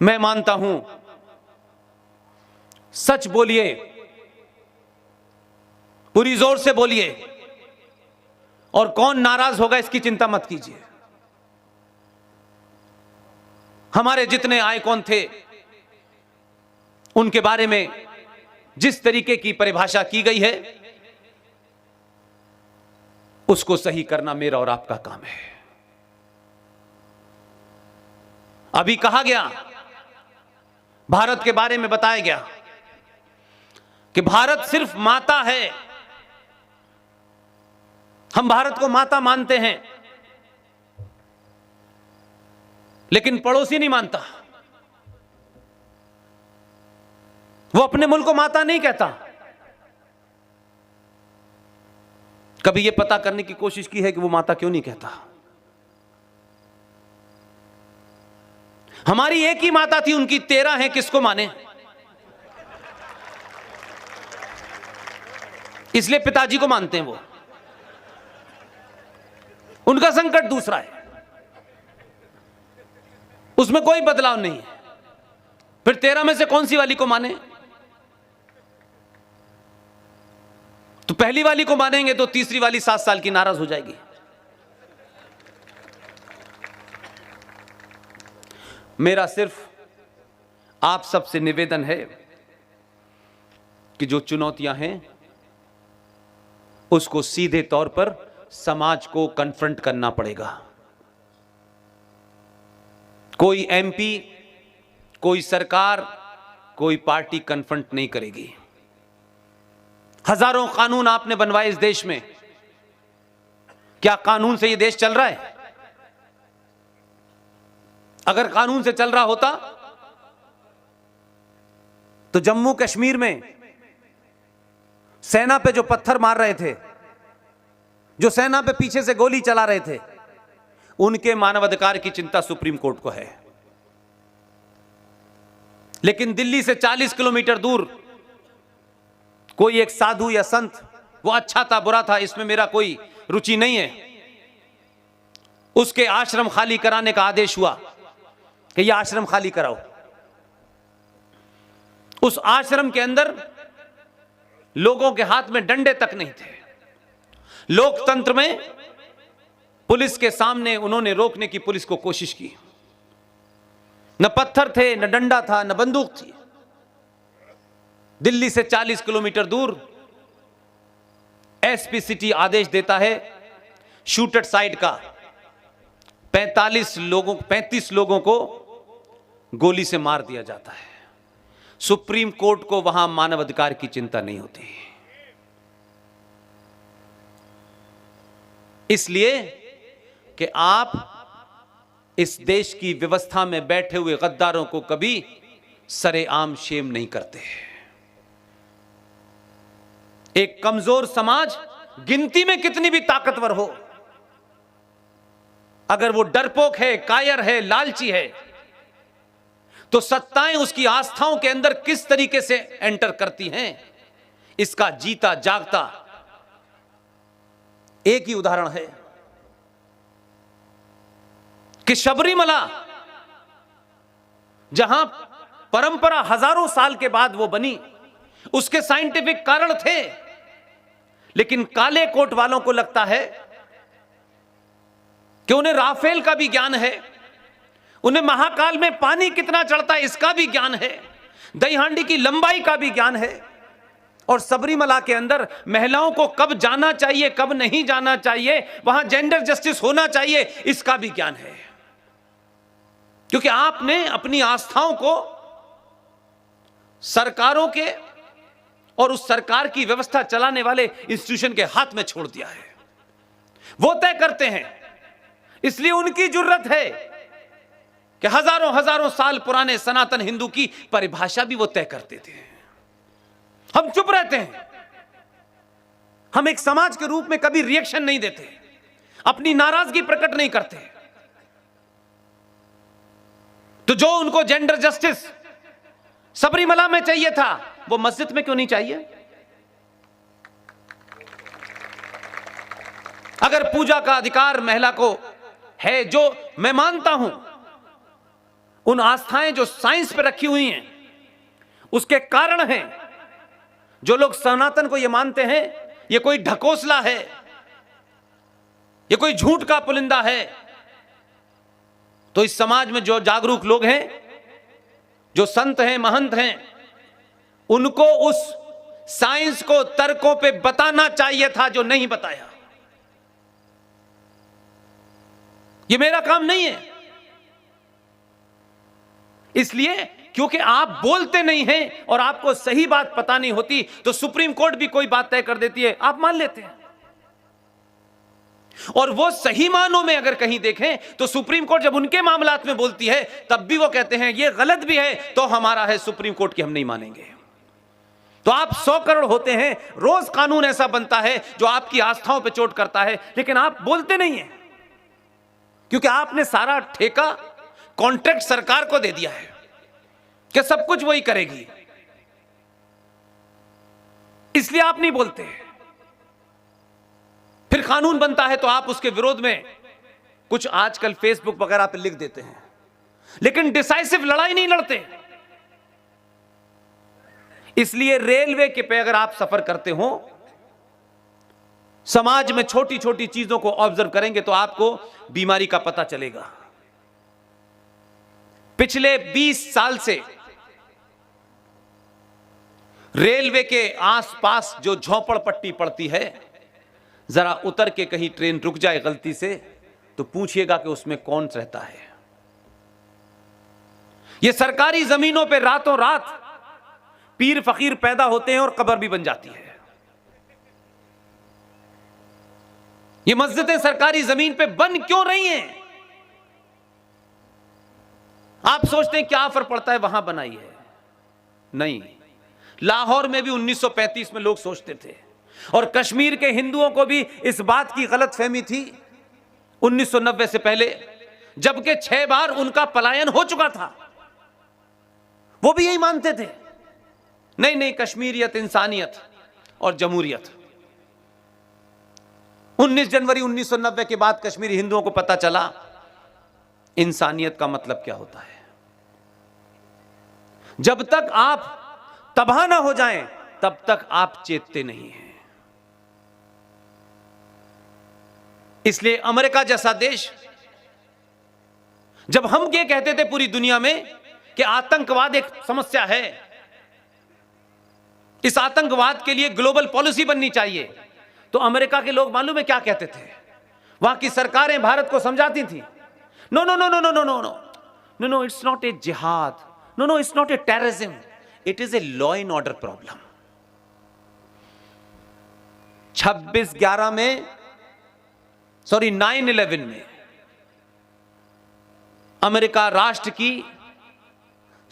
मैं मानता हूं, सच बोलिए, पूरी जोर से बोलिए, और कौन नाराज होगा इसकी चिंता मत कीजिए। हमारे जितने आइकॉन थे उनके बारे में जिस तरीके की परिभाषा की गई है उसको सही करना मेरा और आपका काम है। अभी कहा गया, भारत के बारे में बताया गया कि भारत सिर्फ माता है। हम भारत को माता मानते हैं, लेकिन पड़ोसी नहीं मानता। वो अपने मुल्क को माता नहीं कहता। कभी यह पता करने की कोशिश की है कि वो माता क्यों नहीं कहता? हमारी एक ही माता थी, उनकी 13 हैं, किसको माने? इसलिए पिताजी को मानते हैं। वो उनका संकट दूसरा है, उसमें कोई बदलाव नहीं है। फिर 13 में से कौन सी वाली को माने? तो पहली वाली को मानेंगे तो तीसरी वाली 7 साल की नाराज हो जाएगी। मेरा सिर्फ आप सबसे निवेदन है कि जो चुनौतियां हैं उसको सीधे तौर पर समाज को कन्फ्रंट करना पड़ेगा। कोई एमपी, कोई सरकार, कोई पार्टी कन्फ्रंट नहीं करेगी। हजारों कानून आपने बनवाए इस देश में, क्या कानून से ये देश चल रहा है? अगर कानून से चल रहा होता तो जम्मू कश्मीर में सेना पे जो पत्थर मार रहे थे, जो सेना पे पीछे से गोली चला रहे थे, उनके मानवाधिकार की चिंता सुप्रीम कोर्ट को है। लेकिन दिल्ली से 40 किलोमीटर दूर कोई एक साधु या संत, वो अच्छा था बुरा था इसमें मेरा कोई रुचि नहीं है, उसके आश्रम खाली कराने का आदेश हुआ कि यह आश्रम खाली कराओ। उस आश्रम के अंदर लोगों के हाथ में डंडे तक नहीं थे। लोकतंत्र में पुलिस के सामने उन्होंने रोकने की पुलिस को कोशिश की। न पत्थर थे, न डंडा था, न बंदूक थी। दिल्ली से 40 किलोमीटर दूर एसपी सिटी आदेश देता है शूट साइड का, 35 लोगों को गोली से मार दिया जाता है। सुप्रीम कोर्ट को वहां मानवाधिकार की चिंता नहीं होती। इसलिए कि आप इस देश की व्यवस्था में बैठे हुए गद्दारों को कभी सरेआम शेम नहीं करते। एक कमजोर समाज गिनती में कितनी भी ताकतवर हो, अगर वो डरपोक है, कायर है, लालची है, तो सत्ताएं उसकी आस्थाओं के अंदर किस तरीके से एंटर करती हैं, इसका जीता जागता एक ही उदाहरण है कि शबरीमला, जहां परंपरा हजारों साल के बाद वो बनी, उसके साइंटिफिक कारण थे, लेकिन काले कोट वालों को लगता है कि उन्हें राफेल का भी ज्ञान है, उन्हें महाकाल में पानी कितना चढ़ता है इसका भी ज्ञान है, दही हांडी की लंबाई का भी ज्ञान है, और सबरीमला के अंदर महिलाओं को कब जाना चाहिए, कब नहीं जाना चाहिए, वहां जेंडर जस्टिस होना चाहिए, इसका भी ज्ञान है। क्योंकि आपने अपनी आस्थाओं को सरकारों के और उस सरकार की व्यवस्था चलाने वाले इंस्टीट्यूशन के हाथ में छोड़ दिया है। वो तय करते हैं, इसलिए उनकी जुर्रत है कि हजारों साल पुराने सनातन हिंदू की परिभाषा भी वो तय करते थे। हम चुप रहते हैं, हम एक समाज के रूप में कभी रिएक्शन नहीं देते, अपनी नाराजगी प्रकट नहीं करते। तो जो उनको जेंडर जस्टिस सबरीमला में चाहिए था, वो मस्जिद में क्यों नहीं चाहिए? अगर पूजा का अधिकार महिला को है, जो मैं मानता हूं, उन आस्थाएं जो साइंस पे रखी हुई हैं, उसके कारण हैं। जो लोग सनातन को ये मानते हैं ये कोई ढकोसला है, ये कोई झूठ का पुलिंदा है, तो इस समाज में जो जागरूक लोग हैं, जो संत हैं, महंत हैं, उनको उस साइंस को तर्कों पे बताना चाहिए था जो नहीं बताया। ये मेरा काम नहीं है, इसलिए क्योंकि आप बोलते नहीं हैं और आपको सही बात पता नहीं होती, तो सुप्रीम कोर्ट भी कोई बात तय कर देती है, आप मान लेते हैं। और वो सही मानों में अगर कहीं देखें तो सुप्रीम कोर्ट जब उनके मामलात में बोलती है तब भी वो कहते हैं ये गलत भी है तो हमारा है सुप्रीम कोर्ट की, हम नहीं मानेंगे। तो आप 100 करोड़ होते हैं, रोज कानून ऐसा बनता है जो आपकी आस्थाओं पे चोट करता है, लेकिन आप बोलते नहीं हैं क्योंकि आपने सारा ठेका, कॉन्ट्रैक्ट सरकार को दे दिया है कि सब कुछ वही करेगी, इसलिए आप नहीं बोलते। फिर कानून बनता है तो आप उसके विरोध में कुछ आजकल फेसबुक वगैरह पे लिख देते हैं, लेकिन डिसाइसिव लड़ाई नहीं लड़ते। इसलिए रेलवे के पे अगर आप सफर करते हो, समाज में छोटी छोटी चीजों को ऑब्जर्व करेंगे तो आपको बीमारी का पता चलेगा। पिछले 20 साल से रेलवे के आसपास जो झोपड़पट्टी पड़ती है, जरा उतर के कहीं ट्रेन रुक जाए गलती से तो पूछिएगा कि उसमें कौन रहता है। ये सरकारी जमीनों पे रातों रात पीर फकीर पैदा होते हैं और कब्र भी बन जाती है। ये मस्जिदें सरकारी जमीन पे बन क्यों रही हैं? आप सोचते हैं क्या फर्क पड़ता है, वहां बनाई है? नहीं, लाहौर में भी 1935 में लोग सोचते थे, और कश्मीर के हिंदुओं को भी इस बात की गलतफहमी थी 1990 से पहले, जबकि 6 बार उनका पलायन हो चुका था। वो भी यही मानते थे, नहीं नहीं कश्मीरियत, इंसानियत और जमहूरियत। 19 जनवरी 1990 के बाद कश्मीरी हिंदुओं को पता चला इंसानियत का मतलब क्या होता है। जब तक आप तबाह ना हो जाएं तब तक आप चेतते नहीं हैं। इसलिए अमेरिका जैसा देश, जब हम ये कहते थे पूरी दुनिया में कि आतंकवाद एक समस्या है, इस आतंकवाद के लिए ग्लोबल पॉलिसी बननी चाहिए, तो अमेरिका के लोग मालूम है क्या कहते थे? वहां की सरकारें भारत को समझाती थी, no no no no no no no no no no, it's not a jihad, no no it's not a terrorism, it is a law and order problem. 26/11 में, सॉरी 9/11 में अमेरिका राष्ट्र की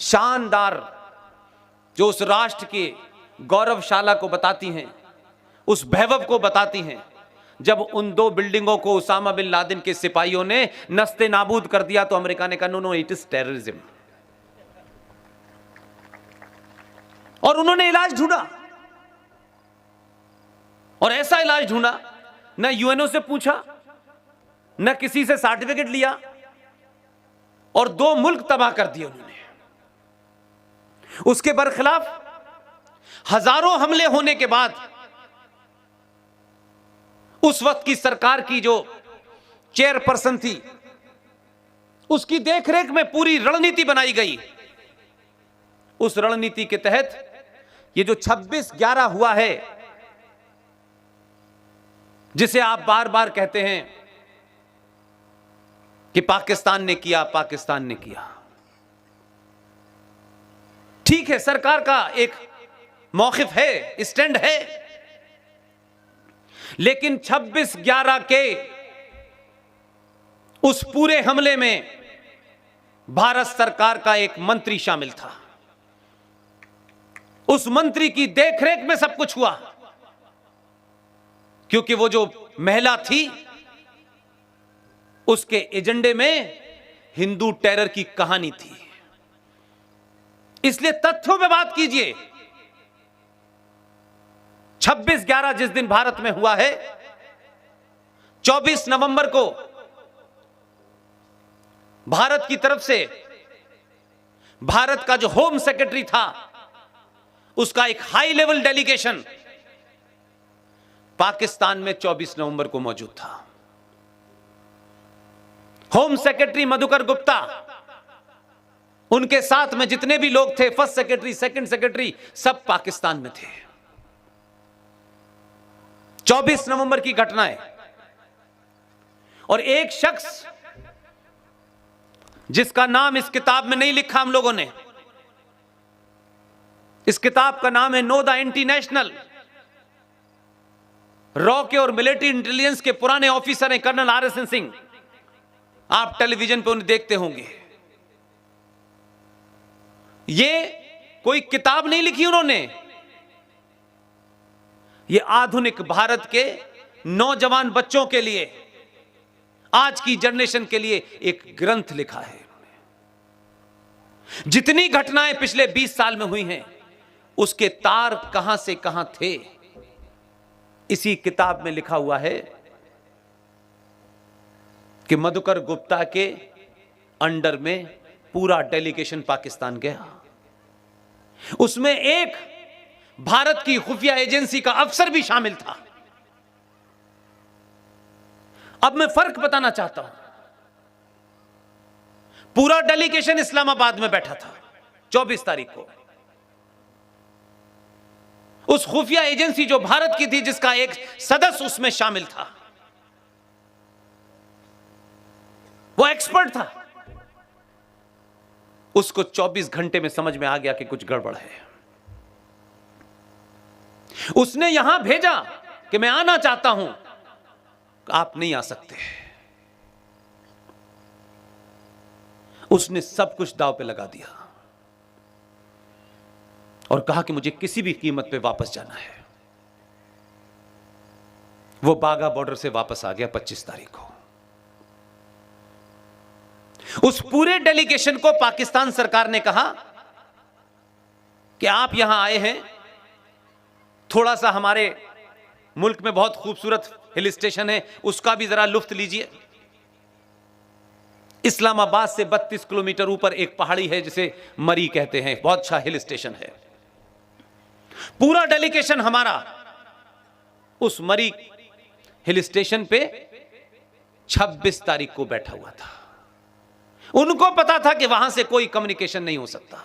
शानदार, जो उस राष्ट्र के गौरवशाला को बताती हैं, उस वैभव को बताती हैं, जब उन 2 बिल्डिंगों को उसामा बिन लादेन के सिपाहियों ने नस्ते नाबूद कर दिया तो अमेरिका ने कहा no no it is terrorism, और उन्होंने इलाज ढूंढा, और ऐसा इलाज ढूंढा, न यूएनओ से पूछा, न किसी से सर्टिफिकेट लिया, और 2 मुल्क तबाह कर दिए उन्होंने। उसके बरखिलाफ हजारों हमले होने के बाद उस वक्त की सरकार की जो चेयरपर्सन थी, उसकी देखरेख में पूरी रणनीति बनाई गई। उस रणनीति के तहत ये जो 26/11 हुआ है, जिसे आप बार बार कहते हैं कि पाकिस्तान ने किया, पाकिस्तान ने किया, ठीक है, सरकार का एक मौक़िफ़ है, स्टैंड है, लेकिन 26/11 के उस पूरे हमले में भारत सरकार का एक मंत्री शामिल था। उस मंत्री की देखरेख में सब कुछ हुआ, क्योंकि वो जो महिला थी उसके एजेंडे में हिंदू टेरर की कहानी थी। इसलिए तथ्यों पे बात कीजिए। 26/11 जिस दिन भारत में हुआ है, 24 नवंबर को भारत की तरफ से भारत का जो होम सेक्रेटरी था, उसका एक हाई लेवल डेलीगेशन पाकिस्तान में 24 नवंबर को मौजूद था। होम सेक्रेटरी मधुकर गुप्ता, उनके साथ में जितने भी लोग थे, फर्स्ट सेक्रेटरी, सेकंड सेक्रेटरी, सब पाकिस्तान में थे। 24 नवंबर की घटना है। और एक शख्स जिसका नाम इस किताब में नहीं लिखा हम लोगों ने, इस किताब का नाम है नो द इंटरनेशनल, रॉ के और मिलिट्री इंटेलिजेंस के पुराने ऑफिसर हैं कर्नल RSN सिंह। आप टेलीविजन पे उन्हें देखते होंगे। ये कोई किताब नहीं लिखी उन्होंने, ये आधुनिक भारत के नौजवान बच्चों के लिए, आज की जनरेशन के लिए एक ग्रंथ लिखा है। जितनी घटनाएं पिछले 20 साल में हुई हैं, उसके तार कहां से कहां थे, इसी किताब में लिखा हुआ है कि मधुकर गुप्ता के अंडर में पूरा डेलीगेशन पाकिस्तान गया। उसमें एक भारत की खुफिया एजेंसी का अफसर भी शामिल था। अब मैं फर्क बताना चाहता हूं। पूरा डेलीगेशन इस्लामाबाद में बैठा था 24 तारीख को। उस खुफिया एजेंसी जो भारत की थी, जिसका एक सदस्य उसमें शामिल था, वो एक्सपर्ट था। उसको 24 घंटे में समझ में आ गया कि कुछ गड़बड़ है। उसने यहां भेजा कि मैं आना चाहता हूं, आप नहीं आ सकते। उसने सब कुछ दांव पे लगा दिया और कहा कि मुझे किसी भी कीमत पे वापस जाना है। वो बाघा बॉर्डर से वापस आ गया 25 तारीख को। उस पूरे डेलीगेशन को पाकिस्तान सरकार ने कहा कि आप यहां आए हैं, थोड़ा सा हमारे मुल्क में बहुत खूबसूरत हिल स्टेशन है, उसका भी जरा लुत्फ लीजिए। इस्लामाबाद से 32 किलोमीटर ऊपर एक पहाड़ी है जिसे मरी कहते हैं, बहुत अच्छा हिल स्टेशन है। पूरा डेलीगेशन हमारा उस मरी हिल स्टेशन पे 26 तारीख को बैठा हुआ था। उनको पता था कि वहां से कोई कम्युनिकेशन नहीं हो सकता,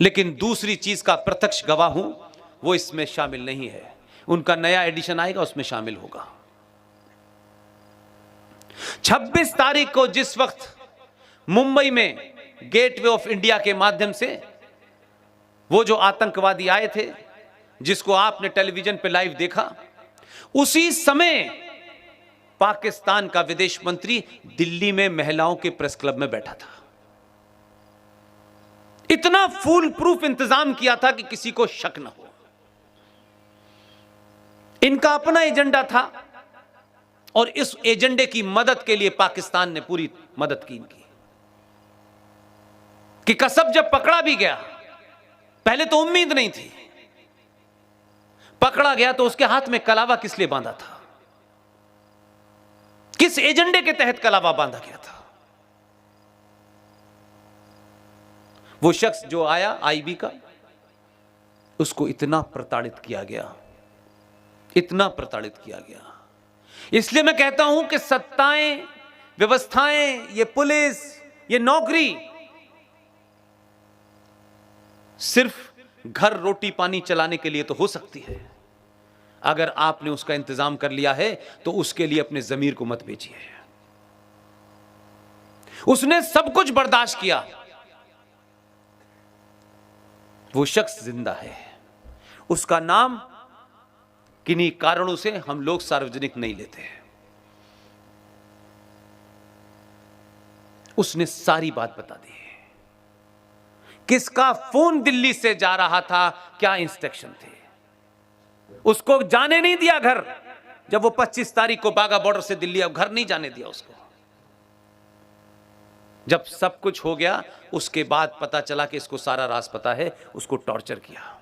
लेकिन दूसरी चीज का प्रत्यक्ष गवाह हूं, वो इसमें शामिल नहीं है। उनका नया एडिशन आएगा, उसमें शामिल होगा। 26 तारीख को जिस वक्त मुंबई में गेटवे ऑफ इंडिया के माध्यम से वो जो आतंकवादी आए थे, जिसको आपने टेलीविजन पे लाइव देखा, उसी समय पाकिस्तान का विदेश मंत्री दिल्ली में महिलाओं के प्रेस क्लब में बैठा था। इतना फुल प्रूफ इंतजाम किया था कि किसी को शक न हो। इनका अपना एजेंडा था और इस एजेंडे की मदद के लिए पाकिस्तान ने पूरी मदद की इनकी। कि कसब जब पकड़ा भी गया, पहले तो उम्मीद नहीं थी, पकड़ा गया तो उसके हाथ में कलावा किस लिए बांधा था, किस एजेंडे के तहत कलावा बांधा गया था। वो शख्स जो आया आईबी का, उसको इतना प्रताड़ित किया गया, इतना प्रताड़ित किया गया। इसलिए मैं कहता हूं कि सत्ताएं, व्यवस्थाएं, ये पुलिस, ये नौकरी सिर्फ घर रोटी पानी चलाने के लिए तो हो सकती है। अगर आपने उसका इंतजाम कर लिया है तो उसके लिए अपने जमीर को मत बेचिए। उसने सब कुछ बर्दाश्त किया। वो शख्स जिंदा है, उसका नाम किन्हीं कारणों से हम लोग सार्वजनिक नहीं लेते। उसने सारी बात बता दी, किसका फोन दिल्ली से जा रहा था, क्या इंस्ट्रक्शन थे। उसको जाने नहीं दिया घर, जब वो 25 तारीख को बाघा बॉर्डर से दिल्ली, अब घर नहीं जाने दिया उसको। जब सब कुछ हो गया, उसके बाद पता चला कि इसको सारा राज पता है, उसको टॉर्चर किया।